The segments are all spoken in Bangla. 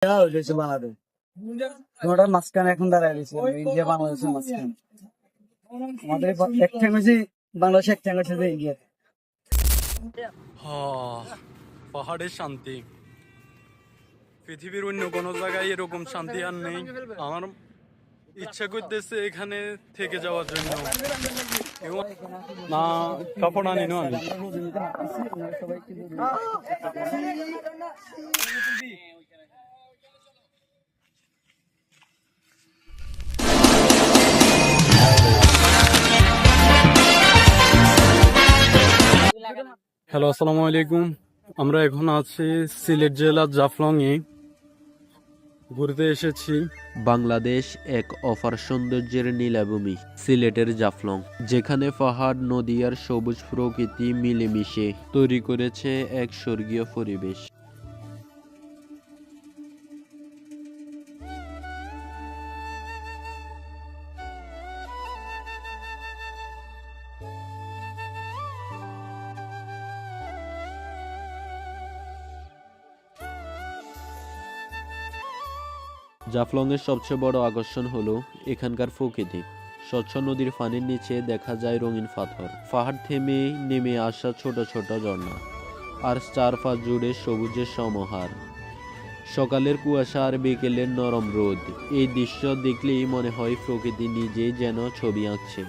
হয়েছে বাংলাদেশ ওটার মাঝখানে এখন দাঁড়ায় রয়েছে ইন্ডিয়া বাংলাদেশের মাঝখানে আমাদের এক ঠ্যাং হয়েছে বাংলাদেশ, এক ঠ্যাং হয়েছে ইন্ডিয়া। পাহাড়ের শান্তি পৃথিবীর অন্য কোনো জায়গায় এরকম শান্তি আর নেই। আমার ইচ্ছা করতেছে এখানে থেকে যাওয়ার জন্য। না কাপড় আনি না আমি। হ্যালো, আসসালামু আলাইকুম। আমরা এখন আছি সিলেট জেলার জাফলং এ ঘুরতে এসেছি। বাংলাদেশ এক অপার সৌন্দর্যের নীলাভূমি সিলেটের জাফলং, যেখানে পাহাড়, নদী আর সবুজ প্রকৃতি মিলেমিশে তৈরি করেছে এক স্বর্গীয় পরিবেশ। জাফলং এর সবচেয়ে বড় আকর্ষণ হলো এখানকার প্রকৃতি। স্বচ্ছ নদীর পানির নিচে দেখা যায় রঙিন পাথর, পাহাড় থেমে নেমে আসা ছোট ছোট ঝর্ণা, আর চারপাশ জুড়ে সবুজের সমাহার। সকালের কুয়াশা আর বিকেলের নরম রোদ, এই দৃশ্য দেখলেই মনে হয় প্রকৃতি নিজেই যেন ছবি আঁকছে।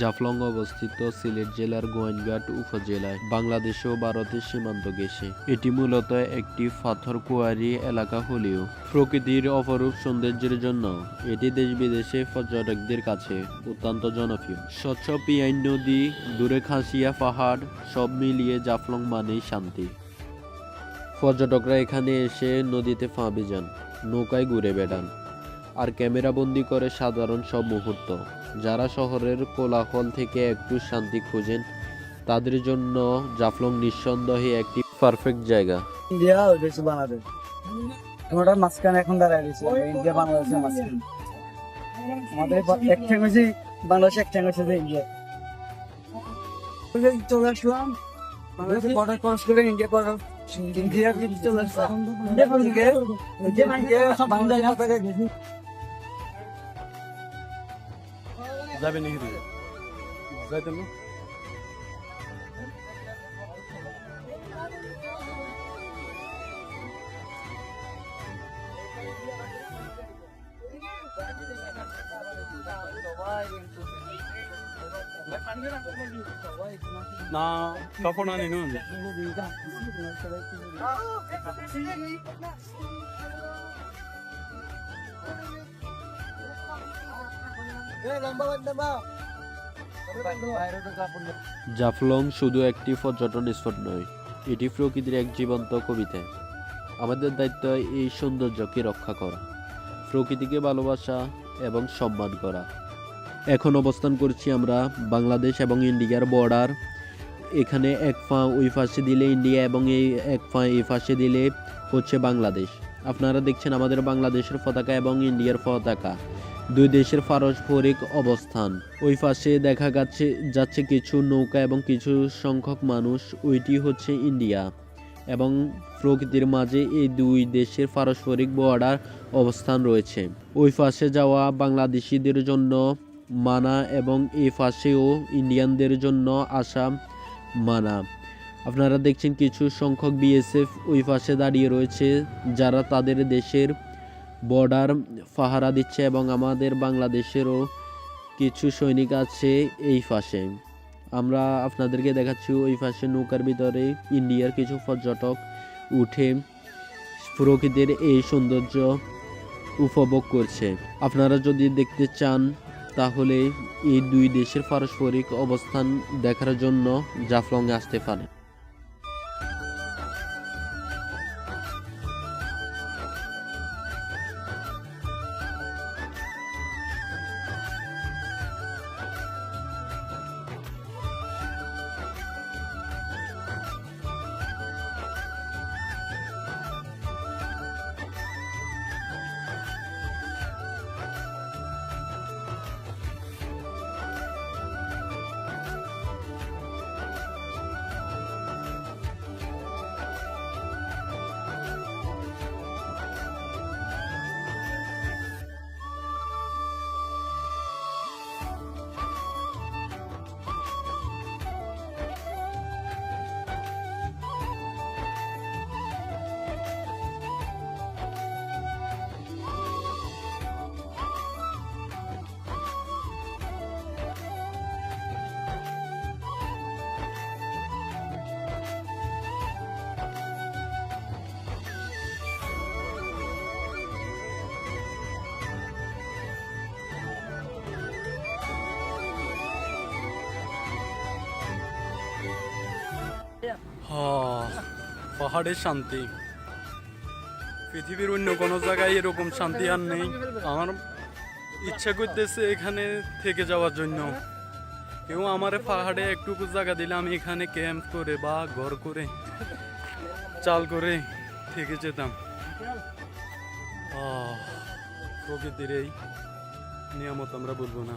জাফলং অবস্থিত সিলেট জেলার গোয়াইনঘাট উপজেলায়, বাংলাদেশ ও ভারতের সীমান্ত ঘেঁষে। এটি মূলত একটি পাথর কুয়ারি এলাকা হলেও প্রকৃতির অপরূপ সৌন্দর্যের জন্য এটি দেশ বিদেশে পর্যটকদের কাছে অত্যন্ত জনপ্রিয়। স্বচ্ছ পিয়াইন নদী, দূরে খাসিয়া পাহাড়, সব মিলিয়ে জাফলং মানেই শান্তি। পর্যটকরা এখানে এসে নদীতে পা ভিজান, নৌকায় ঘুরে বেড়ান আর ক্যামেরা বন্দি করে সাধারণ সব মুহূর্ত। যারা শহরের কোলাহল থেকে একটু শান্তি খুঁজেন, তাদের জন্য জাফলং নিঃসন্দেহে একটি পারফেক্ট জায়গা। ইন্ডিয়া হয়েছে বাংলাদেশ ওটার মাঝখানে এখন দাঁড়ায় রয়েছে ইন্ডিয়া বাংলাদেশের মাঝখানে আমাদের এক ঠ্যাং হয়েছে বাংলাদেশ, এক ঠ্যাং হয়েছে ইন্ডিয়া। চলে আসলাম বাংলাদেশে বর্ডার ক্রস করে ইন্ডিয়া পর ইন্ডিয়া চলে আসলাম। যাবে নাকি যাইতে না? না কাপড় আনি না জাফলং শুধু একটি পর্যটন স্পট নয়, এটি প্রকৃতির এক জীবন্ত কবিতা। আমাদের দায়িত্ব এই সৌন্দর্যকে রক্ষা করা, প্রকৃতিকে ভালোবাসা এবং সম্মান করা। এখন অবস্থান করছি আমরা বাংলাদেশ এবং ইন্ডিয়ার বর্ডার। এখানে এক পা ওই পাশে দিলে ইন্ডিয়া এবং এই এক পা এই পাশে দিলে হচ্ছে বাংলাদেশ। আপনারা দেখছেন আমাদের বাংলাদেশের পতাকা এবং ইন্ডিয়ার পতাকা, দুই দেশের পারস্পরিক অবস্থান। ওই পাশে দেখা যাচ্ছে কিছু নৌকা এবং কিছু সংখ্যক মানুষ, ওইটি হচ্ছে ইন্ডিয়া। এবং প্রকৃতির মাঝে এই দুই দেশের পারস্পরিক বর্ডার অবস্থান রয়েছে। ওই পাশে যাওয়া বাংলাদেশিদের জন্য মানা এবং এই পাশেও ইন্ডিয়ানদের জন্য আসা মানা। আপনারা দেখছেন কিছু সংখ্যক বিএসএফ ওই পাশে দাঁড়িয়ে রয়েছে, যারা তাদের দেশের বর্ডার পাহারা দিচ্ছে, এবং আমাদের বাংলাদেশেরও কিছু সৈনিক আছে এই পাশে। আমরা আপনাদেরকে দেখাচ্ছি ওই পাশে নৌকার ভিতরে ইন্ডিয়ার কিছু পর্যটক উঠে প্রকৃতির এই সৌন্দর্য উপভোগ করছে। আপনারা যদি দেখতে চান তাহলে এই দুই দেশের পারস্পরিক অবস্থান দেখার জন্য জাফলংয়ে আসতে পারেন। পাহাড়ের শান্তি, পৃথিবীর অন্য কোনো জায়গায় এরকম শান্তি আর নেই। আমার ইচ্ছা করতেছে এখানে থেকে যাওয়ার জন্য। কেউ আমার পাহাড়ে একটুকু জায়গা দিলে আমি এখানে ক্যাম্প করে বা ঘর করে চাল করে থেকে যেতাম। প্রকৃতির এই নিয়ামত আমরা বলবো না।